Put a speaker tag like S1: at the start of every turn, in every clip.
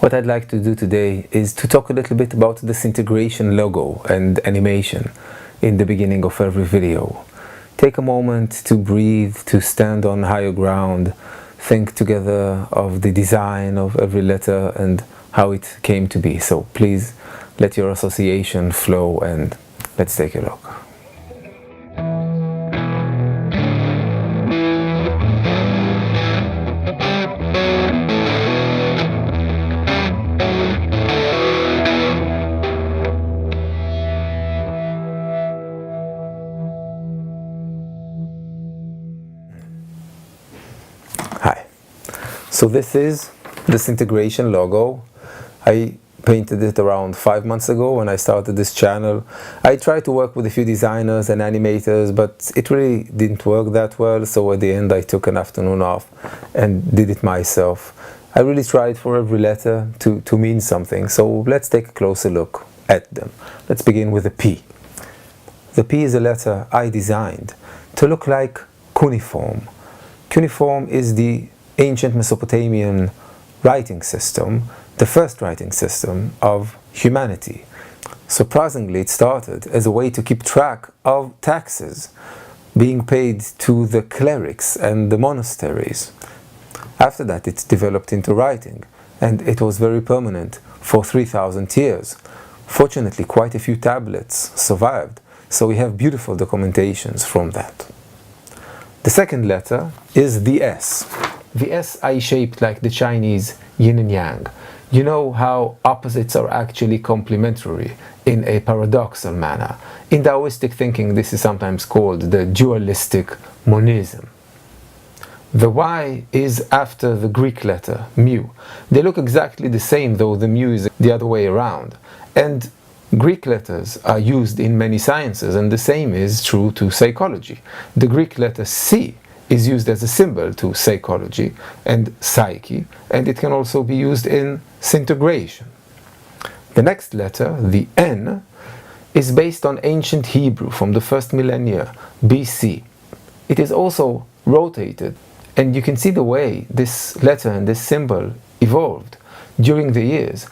S1: What I'd like to do today is to talk a little bit about the PsyntegratioN logo and animation in the beginning of every video. Take a moment to breathe, to stand on higher ground, think together of the design of every letter and how it came to be. So please let your association flow and let's take a look. Hi. So this is the PsyntegratioN logo. I painted it around 5 months ago when I started this channel. I tried to work with a few designers and animators, but it really didn't work that well, so at the end I took an afternoon off and did it myself. I really tried for every letter to mean something, so let's take a closer look at them. Let's begin with the P. The P is a letter I designed to look like cuneiform. Cuneiform is the ancient Mesopotamian writing system, the first writing system of humanity. Surprisingly, it started as a way to keep track of taxes being paid to the clerics and the monasteries. After that, it developed into writing, and it was very permanent for 3,000 years. Fortunately, quite a few tablets survived, so we have beautiful documentations from that. The second letter is the S. The S I shaped like the Chinese yin and yang. You know how opposites are actually complementary in a paradoxal manner. In Taoistic thinking, this is sometimes called the dualistic monism. The Y is after the Greek letter mu. They look exactly the same, though the mu is the other way around. And Greek letters are used in many sciences, and the same is true to psychology. The Greek letter C is used as a symbol to psychology and psyche, and it can also be used in syntegration. The next letter, the N, is based on ancient Hebrew from the first millennia BC. It is also rotated, and you can see the way this letter and this symbol evolved during the years.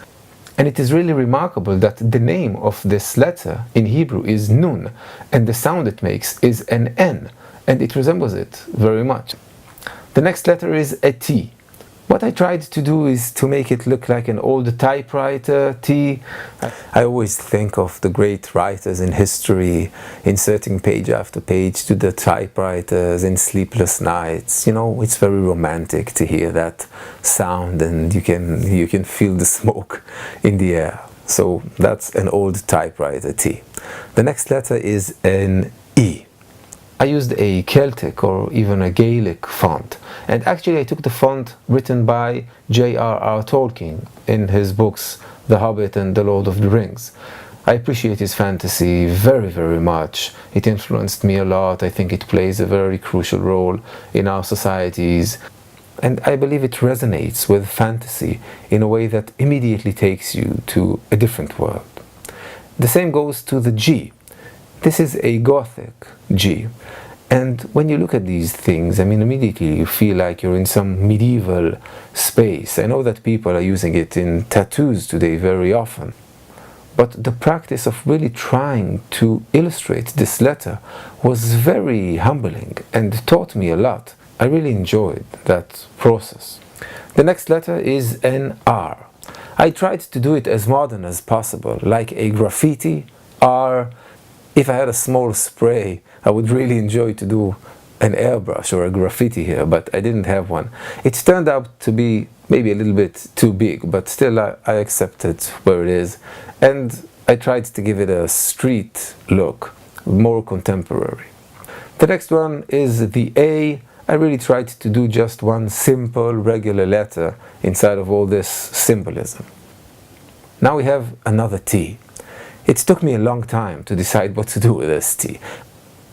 S1: And it is really remarkable that the name of this letter in Hebrew is Nun, and the sound it makes is an N, and it resembles it very much. The next letter is a T. What I tried to do is to make it look like an old typewriter T. I always think of the great writers in history inserting page after page to the typewriters in sleepless nights. You know, it's very romantic to hear that sound, and you can feel the smoke in the air. So that's an old typewriter T. The next letter is an E. I used a Celtic or even a Gaelic font, and actually I took the font written by J.R.R. Tolkien in his books The Hobbit and The Lord of the Rings. I appreciate his fantasy very, very much. It influenced me a lot. I think it plays a very crucial role in our societies, and I believe it resonates with fantasy in a way that immediately takes you to a different world. The same goes to the G. This is a Gothic G, and when you look at these things, I mean, immediately you feel like you're in some medieval space. I know that people are using it in tattoos today very often, but the practice of really trying to illustrate this letter was very humbling and taught me a lot. I really enjoyed that process. The next letter is an R. I tried to do it as modern as possible, like a graffiti R. If I had a small spray, I would really enjoy to do an airbrush or a graffiti here, but I didn't have one. It turned out to be maybe a little bit too big, but still I accept it where it is. And I tried to give it a street look, more contemporary. The next one is the A. I really tried to do just one simple, regular letter inside of all this symbolism. Now we have another T. It took me a long time to decide what to do with this T.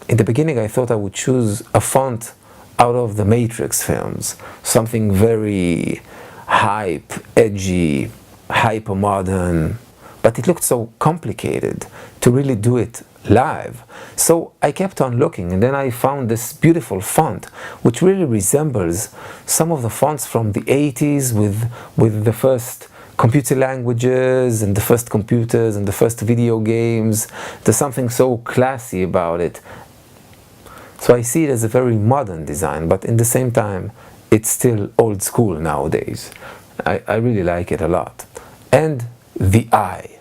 S1: In the beginning I thought I would choose a font out of the Matrix films, something very hype, edgy, hyper-modern, but it looked so complicated to really do it live. So I kept on looking, and then I found this beautiful font which really resembles some of the fonts from the 80s with the first computer languages and the first computers and the first video games. There's something so classy about it. So I see it as a very modern design, but in the same time, it's still old school nowadays. I really like it a lot. And the eye.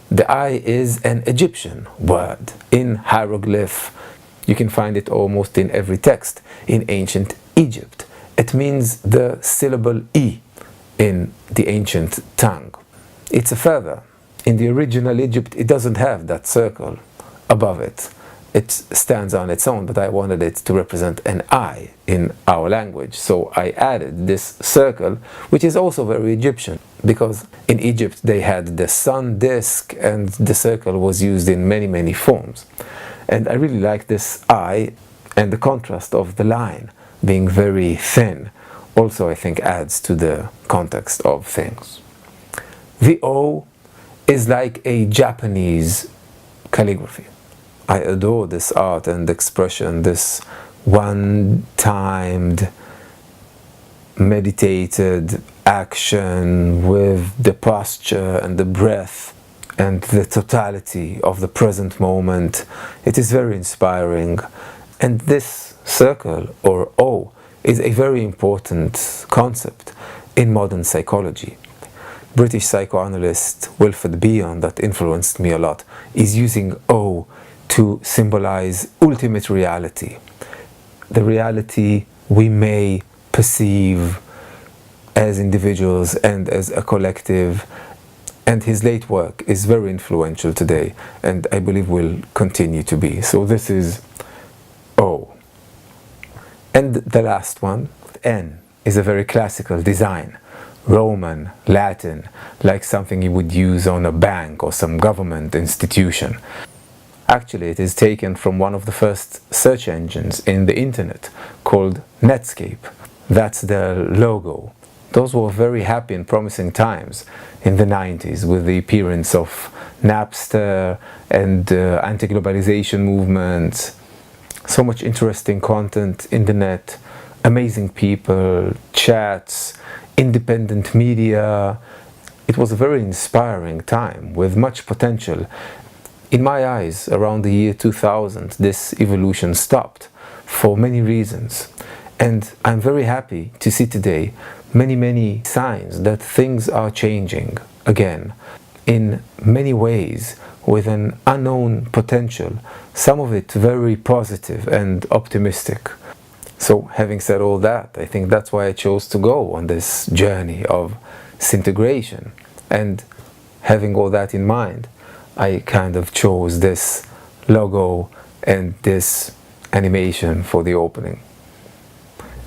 S1: The eye is an Egyptian word in hieroglyph. You can find it almost in every text in ancient Egypt. It means the syllable E in the ancient tongue. It's a feather. In the original Egypt, it doesn't have that circle above it. It stands on its own, but I wanted it to represent an eye in our language. So I added this circle, which is also very Egyptian, because in Egypt they had the sun disk and the circle was used in many, many forms. And I really like this eye, and the contrast of the line being very thin also, I think, adds to the context of things. The O is like a Japanese calligraphy. I adore this art and expression, this one-timed, meditated action with the posture and the breath and the totality of the present moment. It is very inspiring. And this circle, or O, is a very important concept in modern psychology. British psychoanalyst Wilfred Bion, that influenced me a lot, is using O to symbolize ultimate reality. The reality we may perceive as individuals and as a collective. And his late work is very influential today, and I believe will continue to be. So this is O. And the last one, N, is a very classical design. Roman, Latin, like something you would use on a bank or some government institution. Actually, it is taken from one of the first search engines in the internet called Netscape. That's their logo. Those were very happy and promising times in the 90s with the appearance of Napster and anti-globalization movements. So much interesting content in the net, amazing people, chats, independent media. It was a very inspiring time with much potential. In my eyes, around the year 2000, this evolution stopped for many reasons. And I'm very happy to see today many signs that things are changing again in many ways with an unknown potential, some of it very positive and optimistic. So having said all that, I think that's why I chose to go on this journey of Psyntegration. And having all that in mind, I kind of chose this logo and this animation for the opening.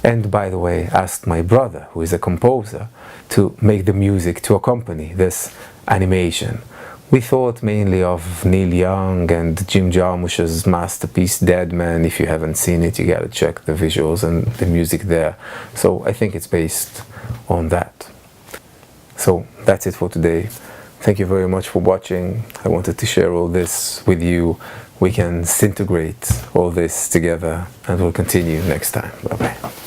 S1: And by the way, asked my brother, who is a composer, to make the music to accompany this animation. We thought mainly of Neil Young and Jim Jarmusch's masterpiece Dead Man. If you haven't seen it, you gotta check the visuals and the music there. So I think it's based on that. So that's it for today. Thank you very much for watching. I wanted to share all this with you. We can Psyntegrate all this together, and we'll continue next time. Bye bye.